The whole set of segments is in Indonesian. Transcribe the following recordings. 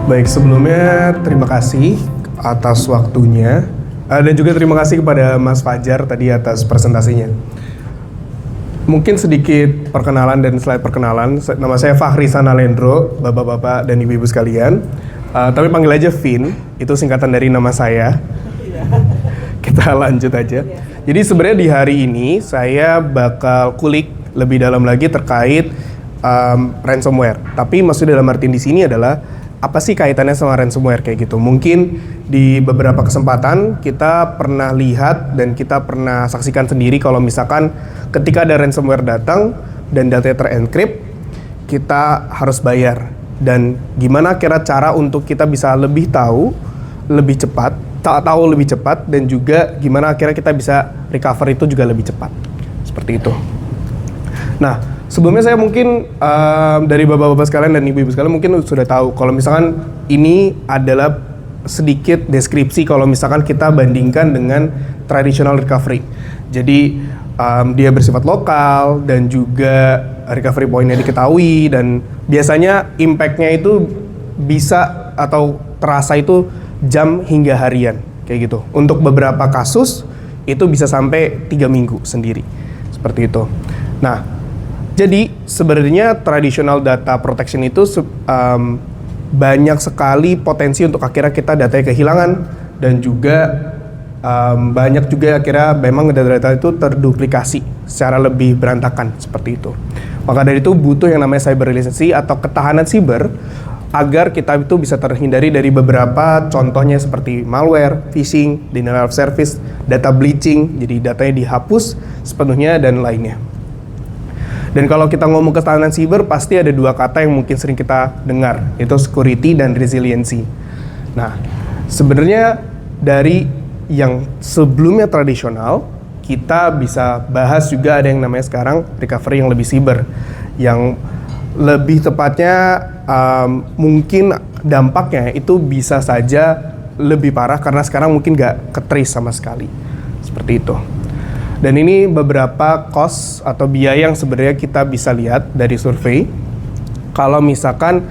Baik, sebelumnya terima kasih atas waktunya dan juga terima kasih kepada Mas Fajar tadi atas presentasinya. Mungkin sedikit perkenalan dan slide perkenalan. Nama saya Fahri Sanalendro, bapak-bapak dan ibu-ibu sekalian. Tapi panggil aja Vin, itu singkatan dari nama saya. Kita lanjut aja. Jadi sebenarnya di hari ini saya bakal kulik lebih dalam lagi terkait ransomware. Tapi maksud dalam arti di sini adalah apa sih kaitannya sama ransomware kayak gitu. Mungkin di beberapa kesempatan kita pernah lihat dan kita pernah saksikan sendiri kalau misalkan ketika ada ransomware datang dan datanya terencrypt, kita harus bayar. Dan gimana kira cara untuk kita bisa lebih tahu, lebih cepat, tahu lebih cepat, dan juga gimana akhirnya kita bisa recover itu juga lebih cepat. Seperti itu. Nah, sebelumnya saya mungkin dari bapak-bapak sekalian dan ibu-ibu sekalian mungkin sudah tahu kalau misalkan ini adalah sedikit deskripsi kalau misalkan kita bandingkan dengan traditional recovery. Jadi dia bersifat lokal dan juga recovery point-nya diketahui dan biasanya impact-nya itu bisa atau terasa itu jam hingga harian kayak gitu. Untuk beberapa kasus itu bisa sampai 3 minggu sendiri seperti itu. Nah, jadi sebenarnya traditional data protection itu banyak sekali potensi untuk akhirnya kita datanya kehilangan dan juga banyak juga akhirnya memang data-data itu terduplikasi secara lebih berantakan seperti itu. Maka dari itu butuh yang namanya cyber resiliency atau ketahanan siber agar kita itu bisa terhindari dari beberapa contohnya seperti malware, phishing, denial of service, data bleaching, jadi datanya dihapus sepenuhnya dan lainnya. Dan kalau kita ngomong ketahanan siber, pasti ada dua kata yang mungkin sering kita dengar, yaitu security dan resiliency. Nah, sebenarnya dari yang sebelumnya tradisional, kita bisa bahas juga ada yang namanya sekarang recovery yang lebih siber, yang lebih tepatnya mungkin dampaknya itu bisa saja lebih parah karena sekarang mungkin nggak ke-trace sama sekali, seperti itu. Dan ini beberapa cost atau biaya yang sebenarnya kita bisa lihat dari survei. Kalau misalkan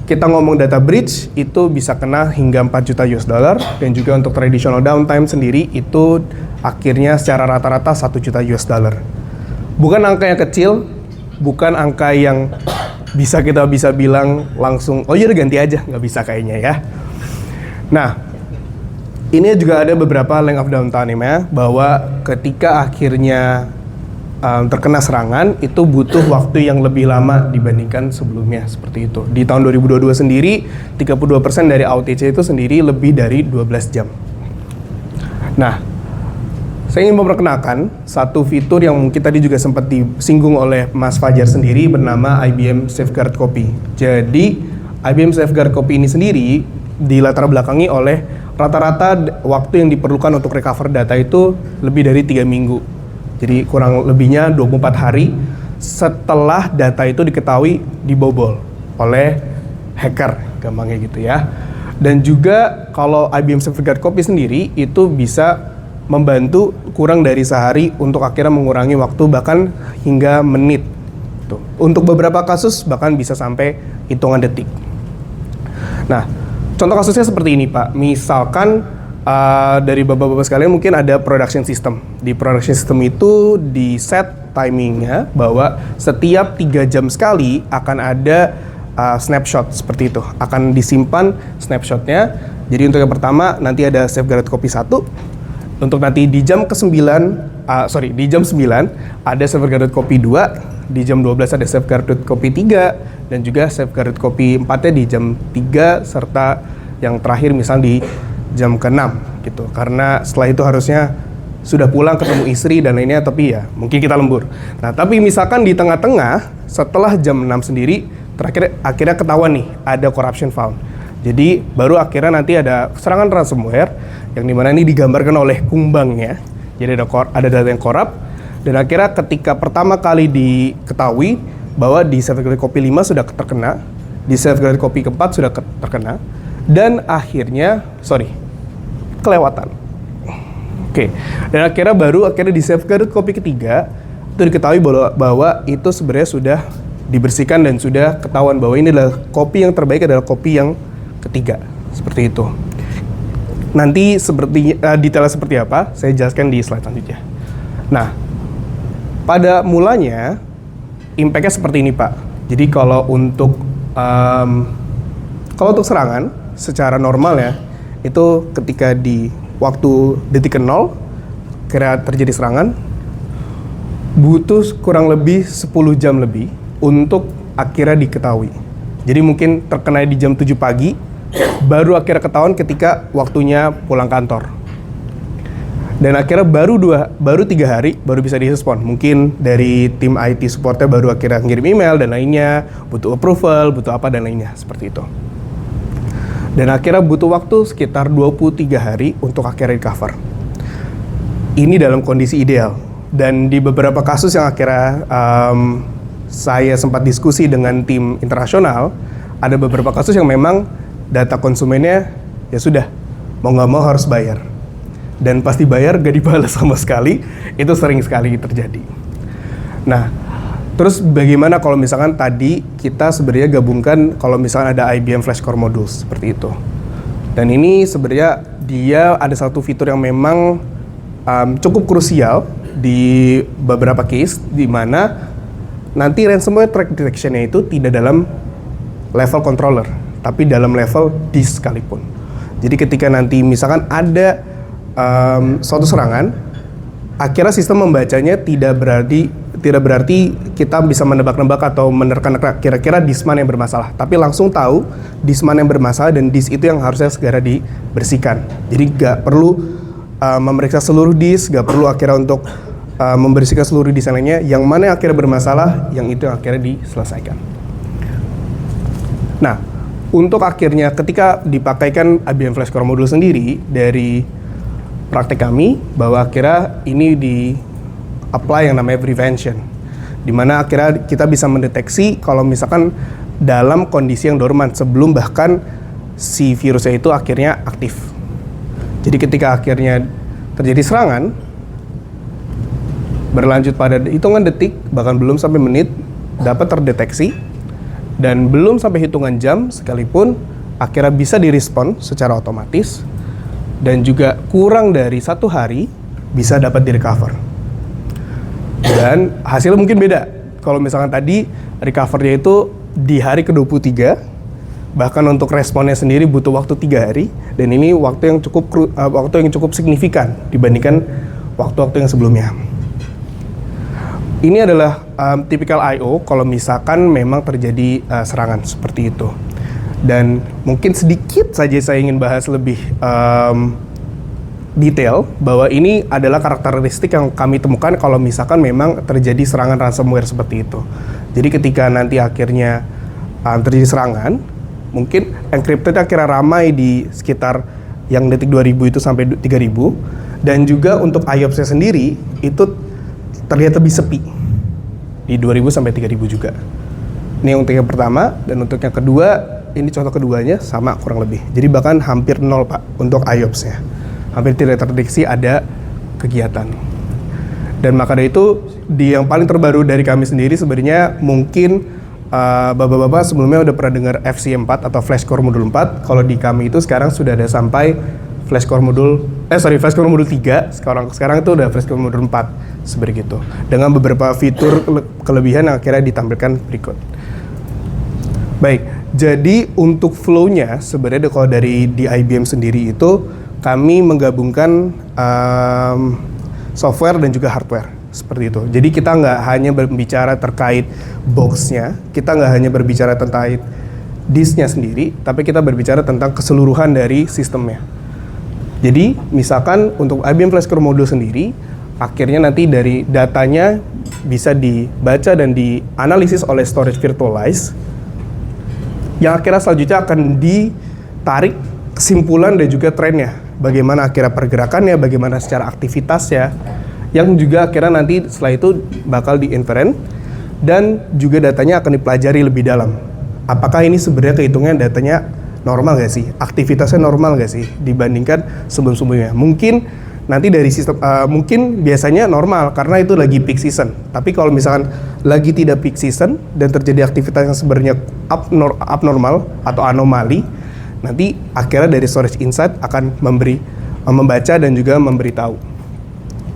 kita ngomong data breach itu bisa kena hingga 4 juta US dollar dan juga untuk traditional downtime sendiri itu akhirnya secara rata-rata 1 juta US dollar. Bukan angka yang kecil, bukan angka yang bisa kita bilang langsung oh iya ganti aja, nggak bisa kayaknya ya. Nah, ini juga ada beberapa length of downtime-nya bahwa ketika akhirnya terkena serangan itu butuh waktu yang lebih lama dibandingkan sebelumnya seperti itu. Di tahun 2022 sendiri 32% dari outage itu sendiri lebih dari 12 jam. Nah, saya ingin memperkenalkan satu fitur yang mungkin tadi juga sempat disinggung oleh Mas Fajar sendiri bernama IBM Safeguard Copy. Jadi IBM Safeguard Copy ini sendiri dilatar belakangi oleh rata-rata waktu yang diperlukan untuk recover data itu lebih dari 3 minggu. Jadi kurang lebihnya 24 hari setelah data itu diketahui dibobol oleh hacker, gampangnya gitu ya. Dan juga kalau IBM Safeguard Copy sendiri itu bisa membantu kurang dari sehari untuk akhirnya mengurangi waktu bahkan hingga menit. Tuh. Untuk beberapa kasus bahkan bisa sampai hitungan detik. Nah, contoh kasusnya seperti ini Pak, misalkan dari bapak-bapak sekalian mungkin ada production system. Di production system itu di set timingnya bahwa setiap 3 jam sekali akan ada snapshot seperti itu. Akan disimpan snapshotnya. Jadi untuk yang pertama nanti ada safeguard copy 1. Untuk nanti di jam di jam 9 ada safeguard copy 2. Di jam 12 ada safeguard copy 3 dan juga safeguard copy 4-nya di jam 3 serta yang terakhir misal di jam ke-6 gitu. Karena setelah itu harusnya sudah pulang ketemu istri dan lainnya tapi ya mungkin kita lembur. Nah, tapi misalkan di tengah-tengah setelah jam 6 sendiri akhirnya ketahuan nih ada corruption found. Jadi baru akhirnya nanti ada serangan ransomware yang dimana ini digambarkan oleh kumbangnya. Jadi ada data yang korup dan akhirnya ketika pertama kali diketahui bahwa di safeguard copy 5 sudah terkena, di safeguard copy ke-4 sudah terkena dan akhirnya kelewatan. Oke. Dan akhirnya di safeguard copy ketiga itu diketahui bahwa itu sebenarnya sudah dibersihkan dan sudah ketahuan bahwa ini adalah kopi yang terbaik adalah kopi yang ketiga, seperti itu. Nanti detailnya seperti apa, saya jelaskan di slide selanjutnya. Nah, pada mulanya impact-nya seperti ini Pak. Jadi kalau untuk serangan secara normal ya, itu ketika di waktu detik ke-0 kira terjadi serangan, butuh kurang lebih 10 jam lebih untuk akhirnya diketahui. Jadi mungkin terkena di jam 7 pagi, baru akhirnya ketahuan ketika waktunya pulang kantor. Dan akhirnya baru 3 hari baru bisa direspon. Mungkin dari tim IT supportnya baru akhirnya ngirim email dan lainnya, butuh approval, butuh apa dan lainnya, seperti itu. Dan akhirnya butuh waktu sekitar 23 hari untuk akhirnya recover. Ini dalam kondisi ideal. Dan di beberapa kasus yang akhirnya saya sempat diskusi dengan tim internasional, ada beberapa kasus yang memang data konsumennya ya sudah, mau nggak mau harus bayar. Dan pasti bayar gak dibalas sama sekali, itu sering sekali terjadi. Nah, terus bagaimana kalau misalkan tadi kita sebenarnya gabungkan kalau misalkan ada IBM Flash Core Modules, seperti itu. Dan ini sebenarnya dia ada satu fitur yang memang cukup krusial di beberapa case, di mana nanti ransomware threat detection-nya itu tidak dalam level controller, tapi dalam level disk sekalipun. Jadi ketika nanti misalkan ada suatu serangan, akhirnya sistem membacanya tidak berarti kita bisa menebak-nebak atau menerka-nerka kira-kira disk mana yang bermasalah, tapi langsung tahu disk mana yang bermasalah dan disk itu yang harusnya segera dibersihkan. Jadi nggak perlu memeriksa seluruh disk, nggak perlu akhirnya untuk membersihkan seluruh disk lainnya, yang mana yang akhirnya bermasalah, yang itu yang akhirnya diselesaikan. Nah, untuk akhirnya ketika dipakaikan IBM Flash Core Module sendiri, dari praktek kami bahwa akhirnya ini di apply yang namanya prevention, di mana akhirnya kita bisa mendeteksi kalau misalkan dalam kondisi yang dormant sebelum bahkan si virusnya itu akhirnya aktif. Jadi ketika akhirnya terjadi serangan, berlanjut pada hitungan detik, bahkan belum sampai menit, dapat terdeteksi, dan belum sampai hitungan jam sekalipun, akhirnya bisa direspon secara otomatis, dan juga kurang dari 1 hari, bisa dapat direcover. Dan hasilnya mungkin beda. Kalau misalkan tadi, recovernya itu di hari ke-23, bahkan untuk responnya sendiri butuh waktu 3 hari, dan ini waktu yang cukup signifikan dibandingkan waktu-waktu yang sebelumnya. Ini adalah tipikal I.O. kalau misalkan memang terjadi serangan seperti itu. Dan mungkin sedikit saja saya ingin bahas lebih detail bahwa ini adalah karakteristik yang kami temukan kalau misalkan memang terjadi serangan ransomware seperti itu. Jadi ketika nanti akhirnya terjadi serangan, mungkin encrypted akhirnya ramai di sekitar yang detik 2000 itu sampai 3000, dan juga untuk IOPS-nya sendiri itu terlihat lebih sepi di 2000 sampai 3000 juga. Ini untuk yang pertama, dan untuk yang kedua, ini contoh keduanya sama kurang lebih. Jadi bahkan hampir 0 Pak untuk IOPS-nya. Hampir tidak terdeteksi ada kegiatan. Dan maka dari itu, di yang paling terbaru dari kami sendiri sebenarnya mungkin bapak-bapak sebelumnya udah pernah dengar FC4 atau Flash Core Module 4. Kalau di kami itu sekarang sudah ada sampai Flash Core Module 3. Sekarang itu udah Flash Core Module 4 seperti itu. Dengan beberapa fitur kelebihan yang akhirnya ditampilkan berikut. Baik, jadi untuk flow-nya sebenarnya kalau dari di IBM sendiri itu kami menggabungkan software dan juga hardware seperti itu. Jadi kita nggak hanya berbicara terkait box-nya, kita nggak hanya berbicara tentang disk-nya sendiri, tapi kita berbicara tentang keseluruhan dari sistemnya. Jadi misalkan untuk IBM Flash Core Module sendiri, akhirnya nanti dari datanya bisa dibaca dan dianalisis oleh storage virtualized, yang akhirnya selanjutnya akan ditarik kesimpulan dan juga trennya. Bagaimana akhirnya pergerakannya, bagaimana secara aktivitasnya, yang juga akhirnya nanti setelah itu bakal di-inference, dan juga datanya akan dipelajari lebih dalam. Apakah ini sebenarnya kehitungnya datanya normal gak sih? Aktivitasnya normal gak sih dibandingkan sebelum-sebelumnya? Mungkin nanti dari sistem, mungkin biasanya normal karena itu lagi peak season. Tapi kalau misalkan lagi tidak peak season dan terjadi aktivitas yang sebenarnya abnormal atau anomali, nanti akhirnya dari storage insight akan membaca dan juga memberitahu.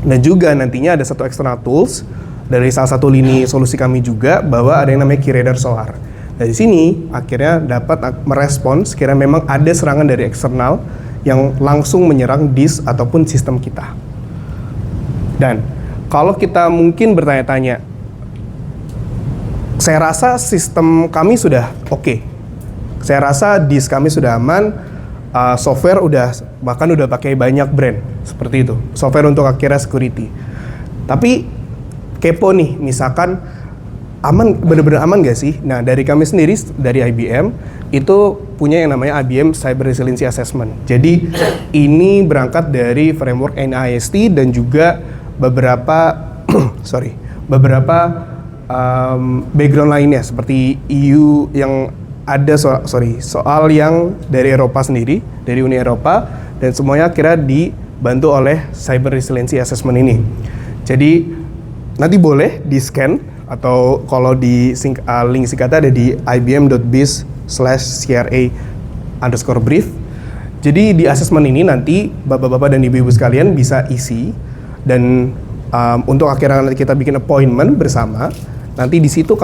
Dan juga nantinya ada satu external tools dari salah satu lini solusi kami juga, bahwa ada yang namanya Keyradar Solar. Dari sini akhirnya dapat merespons sekiranya memang ada serangan dari eksternal yang langsung menyerang disk ataupun sistem kita. Dan kalau kita mungkin bertanya-tanya, saya rasa sistem kami sudah oke. Saya rasa disk kami sudah aman, software bahkan udah pakai banyak brand seperti itu. Software untuk akhirnya security. Tapi kepo nih, misalkan aman, bener-bener aman gak sih? Nah, dari kami sendiri, dari IBM, itu punya yang namanya IBM Cyber Resiliency Assessment. Jadi, ini berangkat dari framework NIST dan juga beberapa background lainnya, seperti EU yang ada soal yang dari Eropa sendiri, dari Uni Eropa, dan semuanya kira dibantu oleh Cyber Resiliency Assessment ini. Jadi, nanti boleh di-scan, atau kalau di link singkatnya ada di ibm.biz/CRA_brief. Jadi di assessment ini nanti bapak-bapak dan ibu-ibu sekalian bisa isi, dan untuk akhirnya nanti kita bikin appointment bersama. Nanti di situ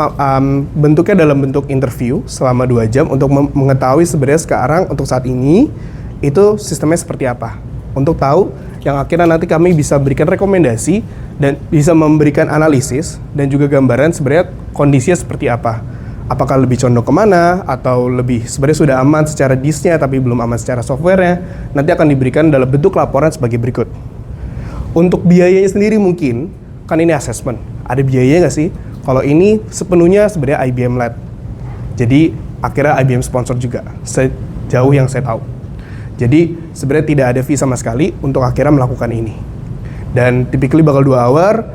bentuknya dalam bentuk interview selama 2 jam untuk mengetahui sebenarnya sekarang untuk saat ini itu sistemnya seperti apa. Untuk tahu yang akhirnya nanti kami bisa berikan rekomendasi dan bisa memberikan analisis dan juga gambaran sebenarnya kondisinya seperti apa. Apakah lebih condong kemana, atau lebih sebenarnya sudah aman secara disknya tapi belum aman secara softwarenya, nanti akan diberikan dalam bentuk laporan sebagai berikut. Untuk biayanya sendiri mungkin, kan ini assessment, ada biayanya nggak sih? Kalau ini sepenuhnya sebenarnya IBM led. Jadi akhirnya IBM sponsor juga, sejauh yang saya tahu. Jadi sebenarnya tidak ada fee sama sekali untuk akhirnya melakukan ini. Dan typically bakal 2 hour,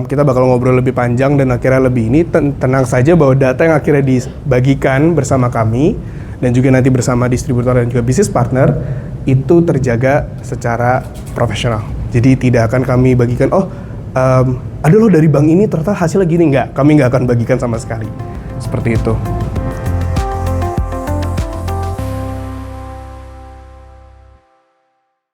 kita bakal ngobrol lebih panjang dan akhirnya lebih ini. Tenang saja bahwa data yang akhirnya dibagikan bersama kami dan juga nanti bersama distributor dan juga bisnis partner itu terjaga secara profesional. Jadi tidak akan kami bagikan, ada loh dari bank ini ternyata hasilnya gini, enggak. Kami nggak akan bagikan sama sekali. Seperti itu.